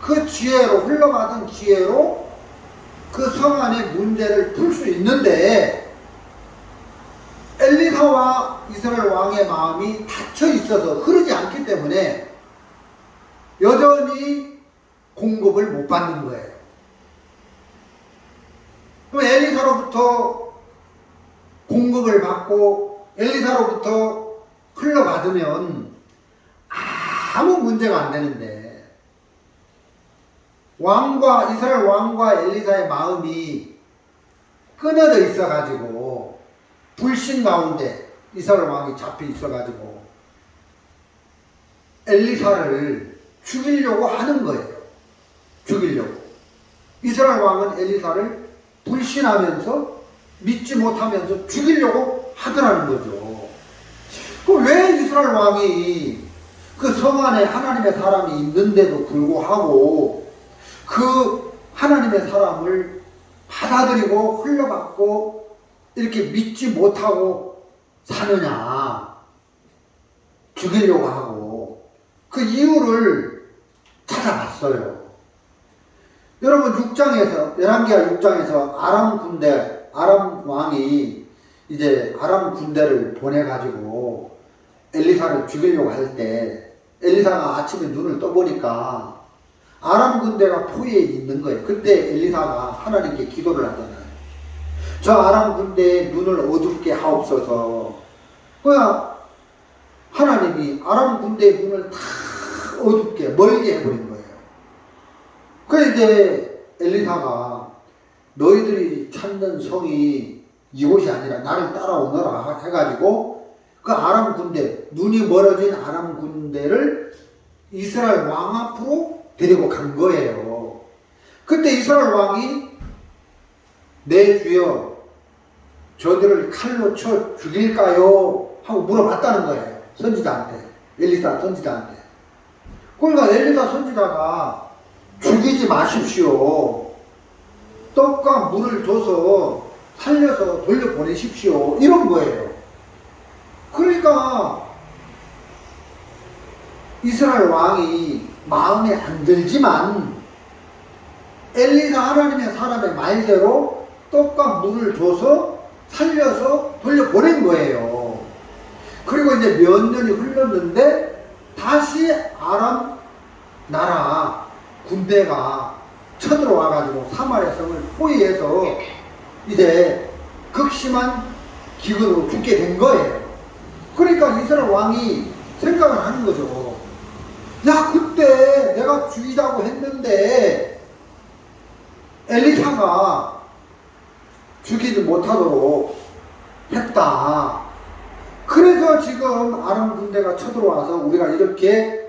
Speaker 1: 그 지혜로, 흘러받은 지혜로 그 성 안의 문제를 풀 수 있는데, 엘리사와 이스라엘 왕의 마음이 닫혀 있어서 흐르지 않기 때문에 여전히 공급을 못 받는 거예요. 그럼 엘리사로부터 공급을 받고 엘리사로부터 흘러받으면 아무 문제가 안 되는데, 이스라엘 왕과 엘리사의 마음이 끊어져 있어가지고 불신 가운데 이스라엘 왕이 잡혀 있어가지고 엘리사를 죽이려고 하는 거예요. 죽이려고. 이스라엘 왕은 엘리사를 불신하면서 믿지 못하면서 죽이려고 하더라는 거죠. 왜 이스라엘 왕이 그 성 안에 하나님의 사람이 있는데도 불구하고 그 하나님의 사람을 받아들이고 흘러받고 이렇게 믿지 못하고 사느냐, 죽이려고 하고, 그 이유를 찾아봤어요. 여러분 6장에서, 열왕기하 6장에서 아람 왕이 이제 아람 군대를 보내가지고 엘리사를 죽이려고 할 때, 엘리사가 아침에 눈을 떠보니까 아람 군대가 포위에 있는 거예요. 그때 엘리사가 하나님께 기도를 하잖아요. 저 아람 군대의 눈을 어둡게 하옵소서. 하나님이 아람 군대의 눈을 다 어둡게, 멀게 해버린 거예요. 그래서 이제 엘리사가 너희들이 찾는 성이 이곳이 아니라 나를 따라오너라 해가지고 그 아람 군대, 눈이 멀어진 아람 군대를 이스라엘 왕 앞으로 데리고 간 거예요. 그때 이스라엘 왕이 내 주여 저들을 칼로 쳐 죽일까요? 하고 물어봤다는 거예요. 선지자한테, 엘리사 선지자한테. 그러니까 엘리사 선지자가 죽이지 마십시오. 떡과 물을 줘서 살려서 돌려보내십시오. 이런 거예요. 그러니까 이스라엘 왕이 마음에 안 들지만 엘리사 하나님의 사람의 말대로 떡과 물을 줘서 살려서 돌려보낸 거예요. 그리고 이제 몇 년이 흘렀는데 다시 아람 나라 군대가 쳐들어와가지고 사마리아 성을 포위해서 이제 극심한 기근으로 죽게 된 거예요. 그러니까 이스라엘 왕이 생각을 하는 거죠. 야, 그때 내가 죽이자고 했는데 엘리사가 죽이지 못하도록 했다. 그래서 지금 아람 군대가 쳐들어와서 우리가 이렇게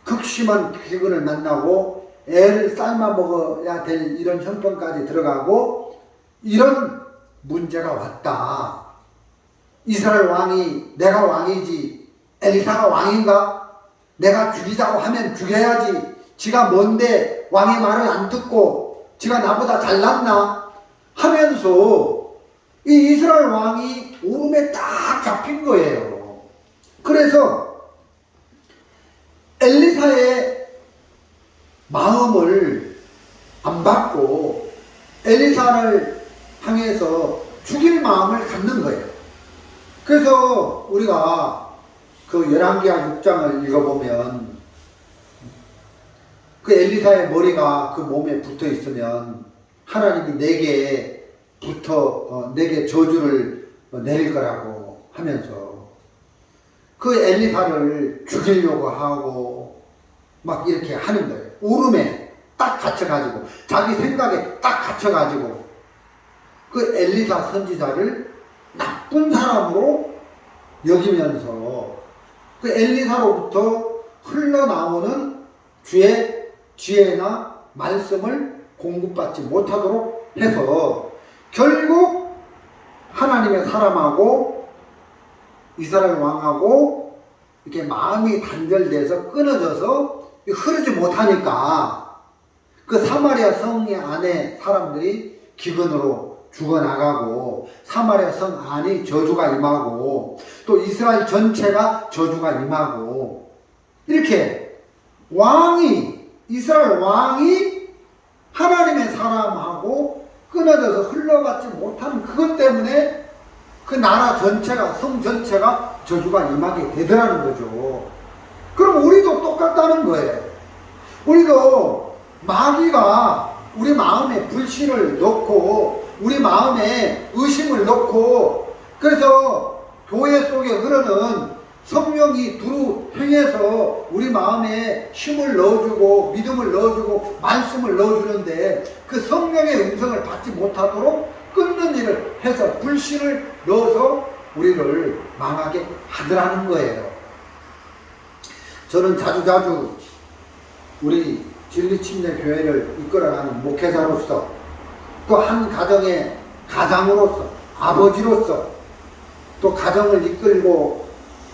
Speaker 1: 극심한 기근을 만나고 애를 삶아 먹어야 될 이런 형편까지 들어가고 이런 문제가 왔다. 이스라엘 왕이 내가 왕이지 엘리사가 왕인가? 내가 죽이자고 하면 죽여야지. 지가 뭔데 왕의 말을 안 듣고 지가 나보다 잘났나? 하면서 이 이스라엘 왕이 오름에 딱 잡힌 거예요. 그래서 엘리사의 마음을 안 받고 엘리사를 향해서 죽일 마음을 갖는 거예요. 그래서 우리가 그 열왕기하 6장을 읽어보면 그 엘리사의 머리가 그 몸에 붙어 있으면 하나님이 내게 저주를 내릴 거라고 하면서 그 엘리사를 죽이려고 하고 막 이렇게 하는 거예요. 울음에 딱 갇혀가지고 자기 생각에 딱 갇혀가지고 그 엘리사 선지자를 나쁜 사람으로 여기면서 그 엘리사로부터 흘러나오는 주의 지혜나 말씀을 공급받지 못하도록 해서 결국 하나님의 사람하고 이스라엘 왕하고 이렇게 마음이 단절돼서 끊어져서 흐르지 못하니까 그 사마리아 성의 안에 사람들이 기근으로 죽어나가고 사마리아 성 안이 저주가 임하고 또 이스라엘 전체가 저주가 임하고 이렇게 이스라엘 왕이 하나님의 사람하고 끊어져서 흘러가지 못하는 그것 때문에 그 나라 전체가 성 전체가 저주가 임하게 되더라는 거죠. 그럼 우리도 똑같다는 거예요. 우리도 마귀가 우리 마음에 불신을 넣고 우리 마음에 의심을 넣고 그래서 교회 속에 흐르는 성령이 두루 행해서 우리 마음에 힘을 넣어주고 믿음을 넣어주고 말씀을 넣어주는데 그 성령의 음성을 받지 못하도록 끊는 일을 해서 불신을 넣어서 우리를 망하게 하더라는 거예요. 저는 자주자주 우리 진리침례교회를 이끌어가는 목회자로서 또 한 가정의 가장으로서 아버지로서 또 가정을 이끌고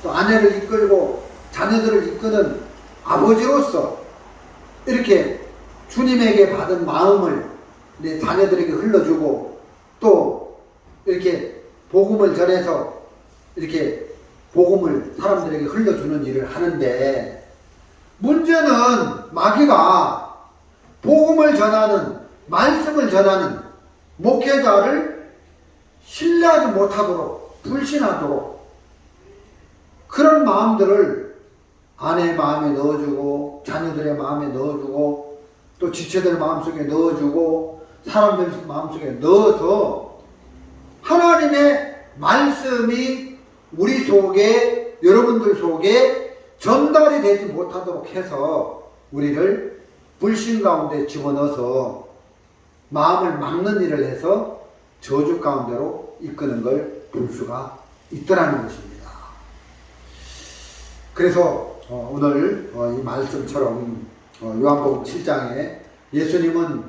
Speaker 1: 또 아내를 이끌고 자녀들을 이끄는 아버지로서 이렇게 주님에게 받은 마음을 내 자녀들에게 흘러주고 또 이렇게 복음을 전해서 이렇게 복음을 사람들에게 흘려주는 일을 하는데 문제는 마귀가 복음을 전하는 말씀을 전하는 목회자를 신뢰하지 못하도록 불신하도록 그런 마음들을 아내의 마음에 넣어주고 자녀들의 마음에 넣어주고 또 지체들 마음속에 넣어주고 사람들 마음속에 넣어서 하나님의 말씀이 우리 속에 여러분들 속에 전달이 되지 못하도록 해서 우리를 불신 가운데 집어넣어서 마음을 막는 일을 해서 저주 가운데로 이끄는 걸 볼 수가 있더라는 것입니다. 그래서 오늘 이 말씀처럼 요한복음 7장에 예수님은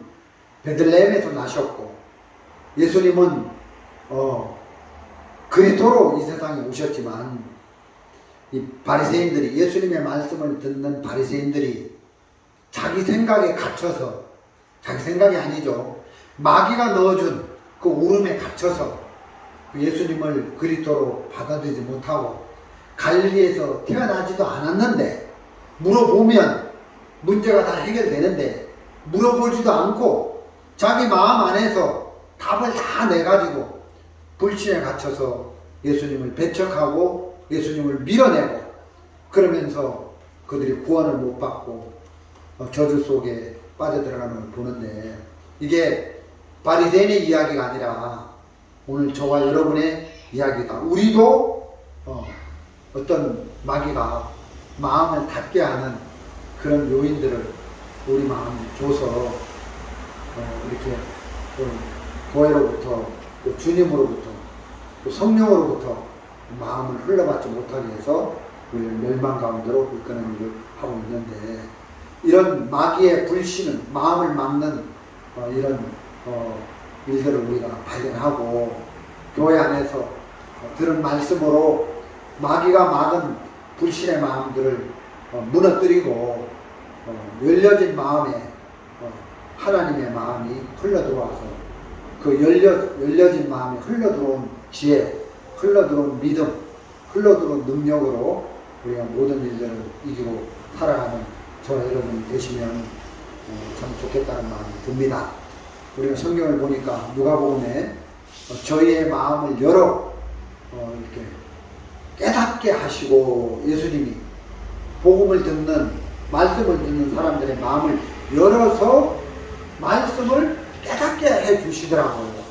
Speaker 1: 베들레헴에서 나셨고 예수님은 그리스도로 이 세상에 오셨지만 이 바리새인들이 예수님의 말씀을 듣는 바리새인들이 자기 생각에 갇혀서 자기 생각이 아니죠. 마귀가 넣어준 그 오름에 갇혀서 예수님을 그리스도로 받아들이지 못하고 갈릴리에서 태어나지도 않았는데 물어보면 문제가 다 해결되는데 물어보지도 않고 자기 마음 안에서 답을 다 내가지고 불신에 갇혀서 예수님을 배척하고 예수님을 밀어내고 그러면서 그들이 구원을 못 받고 저주 속에 빠져들어가는 걸 보는데 이게 바리새인의 이야기가 아니라 오늘 저와 여러분의 이야기다. 우리도 어떤 마귀가 마음을 닫게 하는 그런 요인들을 우리 마음에 줘서 이렇게 교회로부터 또 주님으로부터 또 성령으로부터 마음을 흘러받지 못하게 해서 우리를 멸망 가운데로 이끄는 일을 하고 있는데 이런 마귀의 불신은 마음을 막는 이런 일들을 우리가 발견하고 교회 안에서 들은 말씀으로 마귀가 막은 불신의 마음들을 무너뜨리고 열려진 마음에 하나님의 마음이 흘러들어와서 그 열려진 마음에 흘러들어온 지혜, 흘러들어온 믿음, 흘러들어온 능력으로 우리가 모든 일들을 이기고 살아가는 저와 여러분이 되시면 참 좋겠다는 마음이 듭니다. 우리가 성경을 보니까 누가복음에 저희의 마음을 열어 이렇게 깨닫게 하시고 예수님이 복음을 듣는 말씀을 듣는 사람들의 마음을 열어서 말씀을 깨닫게 해 주시더라고요.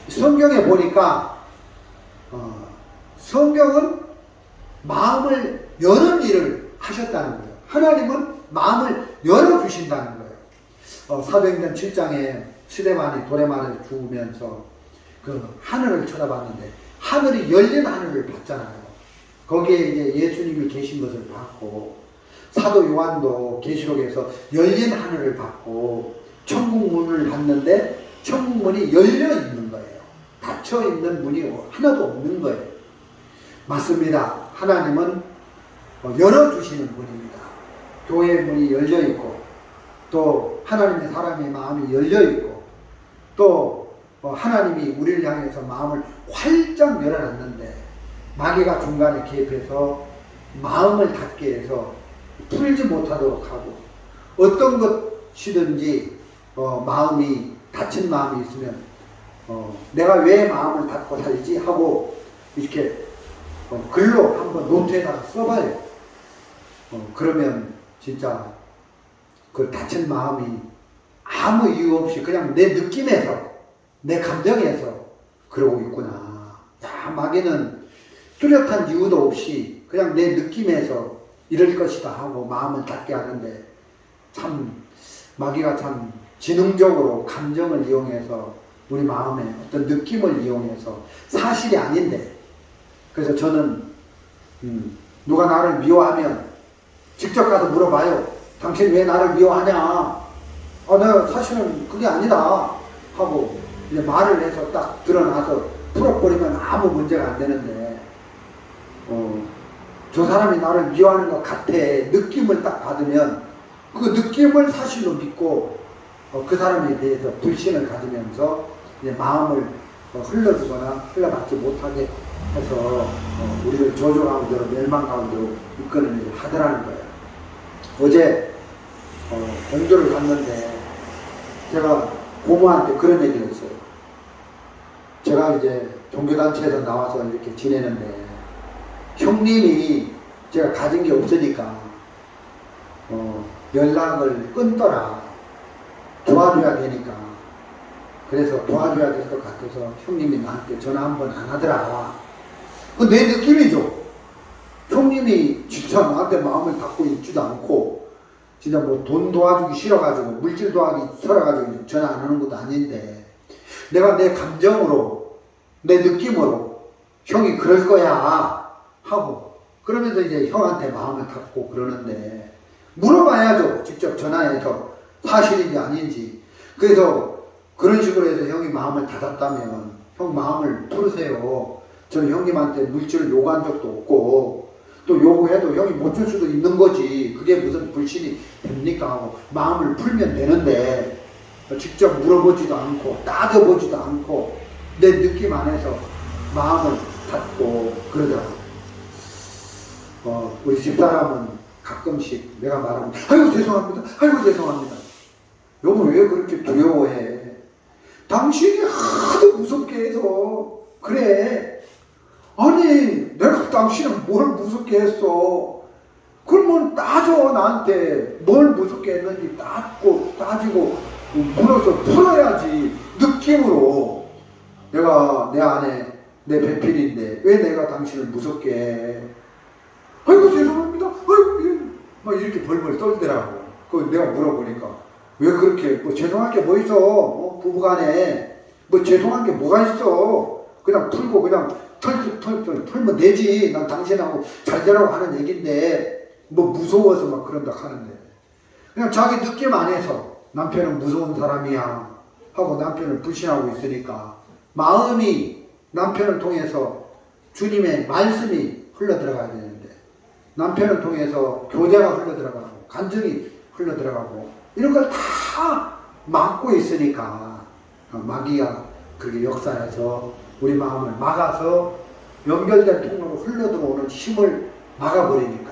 Speaker 1: 성경에 보니까 성경은 마음을 여는 일을 하셨다는 거예요. 하나님은 마음을 열어주신다는 거예요. 사도행전 7장에 스데반이 돌에 맞아 죽으면서 그 하늘을 쳐다봤는데 하늘이 열린 하늘을 봤잖아요. 거기에 이제 예수님이 계신 것을 봤고 사도 요한도 계시록에서 열린 하늘을 봤고 천국 문을 봤는데 천국 문이 열려 있는 거예요. 닫혀 있는 문이 하나도 없는 거예요. 맞습니다. 하나님은 열어주시는 분입니다. 교회의 문이 열려 있고 또 하나님의 사람의 마음이 열려 있고 또 하나님이 우리를 향해서 마음을 활짝 열어놨는데 마귀가 중간에 개입해서 마음을 닫게 해서 풀지 못하도록 하고, 어떤 것이든지 마음이 닫힌 마음이 있으면 내가 왜 마음을 닫고 살지 하고 이렇게 글로 한번 노트에다가 써봐요. 그러면 진짜 그 닫힌 마음이 아무 이유 없이 그냥 내 느낌에서, 내 감정에서 그러고 있구나. 야, 마귀는 뚜렷한 이유도 없이 그냥 내 느낌에서 이럴 것이다 하고 마음을 닫게 하는데, 참 마귀가 참 지능적으로 감정을 이용해서 우리 마음의 어떤 느낌을 이용해서 사실이 아닌데, 그래서 저는 누가 나를 미워하면 직접 가서 물어봐요. 당신 왜 나를 미워하냐? 내가 사실은 그게 아니다 하고 이제 말을 해서 딱 드러나서 풀어버리면 아무 문제가 안 되는데, 저 사람이 나를 미워하는 것 같아 느낌을 딱 받으면 그 느낌을 사실로 믿고 그 사람에 대해서 불신을 가지면서 이제 마음을 흘러주거나 흘러받지 못하게 해서 우리를 저주 가운데로, 멸망 가운데로 이끄는 일을 하더라는 거예요. 어제 공교를 갔는데 제가 고모한테 그런 얘기를 했어요. 제가 이제 종교단체에서 나와서 이렇게 지내는데 형님이 제가 가진 게 없으니까 연락을 끊더라. 도와줘야 되니까. 그래서 도와줘야 될 것 같아서 형님이 나한테 전화 한 번 안 하더라. 내 느낌이죠. 형님이 진짜 나한테 마음을 닫고 있지도 않고 진짜 뭐 돈 도와주기 싫어가지고 물질 도와주기 싫어가지고 전화 안 하는 것도 아닌데, 내가 내 감정으로, 내 느낌으로 형이 그럴 거야 하고 그러면서 이제 형한테 마음을 닫고 그러는데, 물어봐야죠. 직접 전화해서 사실인지 아닌지. 그래서 그런 식으로 해서 형이 마음을 닫았다면 형 마음을 풀으세요. 저는 형님한테 물질을 요구한 적도 없고, 또 요구해도 형이 못 줄 수도 있는 거지. 그게 무슨 불신이 됩니까 하고 마음을 풀면 되는데, 직접 물어보지도 않고 따져보지도 않고 내 느낌 안에서 마음을 닫고 그러더라고요. 우리 집사람은 가끔씩 내가 말하면 아이고 죄송합니다, 아이고 죄송합니다. 여보 왜 그렇게 두려워해? 당신이 하도 무섭게 해서 그래. 아니 내가 당신을 뭘 무섭게 했어? 그러면 따져. 나한테 뭘 무섭게 했는지 따지고 물어서 풀어야지. 느낌으로 내가 내 안에 내 배필인데 왜 내가 당신을 무섭게 해? 아이고 죄송합니다, 아이고 막 이렇게 벌벌 떨더라고. 그 내가 물어보니까 왜 그렇게, 뭐 죄송한 게 뭐 있어? 부부간에 뭐 죄송한 게 뭐가 있어? 그냥 풀고 그냥 털면 되지. 난 당신하고 잘 되라고 하는 얘긴데 뭐 무서워서 막 그런다 하는데, 그냥 자기 느낌 안에서 남편은 무서운 사람이야 하고 남편을 불신하고 있으니까 마음이 남편을 통해서 주님의 말씀이 흘러들어가야 되는데, 남편을 통해서 교제가 흘러들어가고 간증이 흘러들어가고 이런 걸 다 막고 있으니까 마귀가 그렇게 역사해서 우리 마음을 막아서 연결된 통로로 흘러들어오는 힘을 막아버리니까,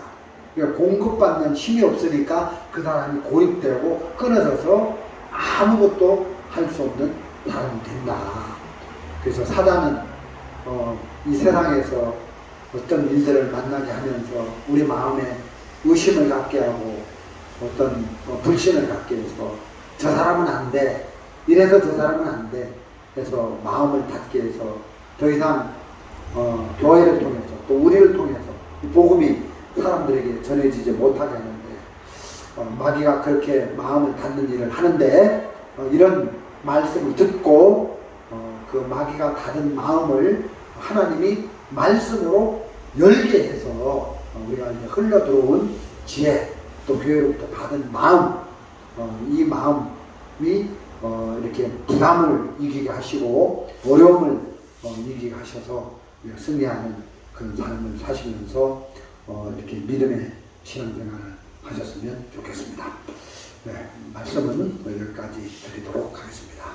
Speaker 1: 그러니까 공급받는 힘이 없으니까 그 사람이 고립되고 끊어져서 아무것도 할 수 없는 사람이 된다. 그래서 사단은 이 세상에서 어떤 일들을 만나게 하면서 우리 마음에 의심을 갖게 하고 어떤 불신을 갖게 해서 저 사람은 안 돼, 이래서 저 사람은 안 돼 해서 마음을 닫게 해서 더 이상 교회를 통해서 또 우리를 통해서 복음이 사람들에게 전해지지 못하게 하는데, 마귀가 그렇게 마음을 닫는 일을 하는데, 이런 말씀을 듣고 그 마귀가 닫은 마음을 하나님이 말씀으로 열게 해서 우리가 이제 흘러 들어온 지혜, 또 교회로부터 받은 마음, 이 마음이 이렇게 부담을 이기게 하시고 어려움을 이기게 하셔서 승리하는 그런 삶을 사시면서 이렇게 믿음의 신앙생활을 하셨으면 좋겠습니다. 네, 말씀은 여기까지 드리도록 하겠습니다.